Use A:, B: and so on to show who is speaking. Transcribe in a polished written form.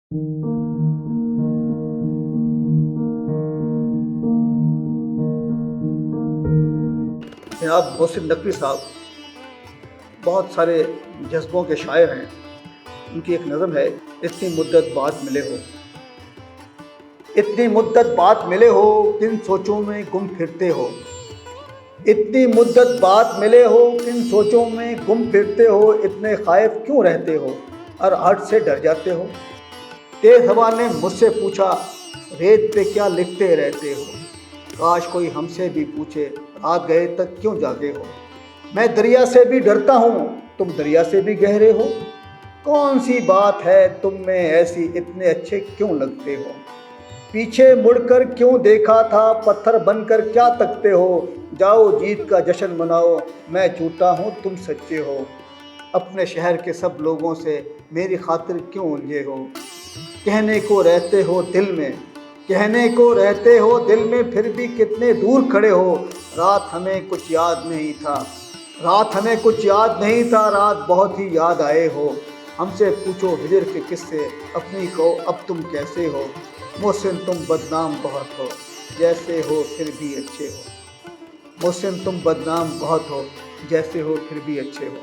A: जनाब मोहसिन नकवी साहब बहुत सारे जज्बों के शायर हैं। उनकी एक नज़म है, इतनी मुद्दत बाद मिले हो, इतनी मुद्दत बाद मिले हो, किन सोचों में गुम फिरते हो। इतनी मुद्दत बाद मिले हो, किन सोचों में गुम फिरते हो। इतने खाइफ क्यों रहते हो, हर हट से डर जाते हो। तेज हवा ने मुझसे पूछा, रेत पे क्या लिखते रहते हो। काश कोई हमसे भी पूछे, रात गए तक क्यों जागे हो। मैं दरिया से भी डरता हूँ, तुम दरिया से भी गहरे हो। कौन सी बात है तुम में ऐसी, इतने अच्छे क्यों लगते हो। पीछे मुड़कर क्यों देखा था, पत्थर बनकर क्या तकते हो। जाओ जीत का जश्न मनाओ, मैं झूठा हूँ तुम सच्चे हो। अपने शहर के सब लोगों से मेरी खातिर क्यों उलझे हो। कहने को रहते हो दिल में, कहने को रहते हो दिल में, फिर भी कितने दूर खड़े हो। रात हमें कुछ याद नहीं था, रात हमें कुछ याद नहीं था, रात बहुत ही याद आए हो। हमसे पूछो हिजर के किस्से, अपनी को अब तुम कैसे हो। मोहसिन तुम बदनाम बहुत हो, जैसे हो फिर भी अच्छे हो। मोहसिन तुम बदनाम बहुत हो, जैसे हो फिर भी अच्छे हो।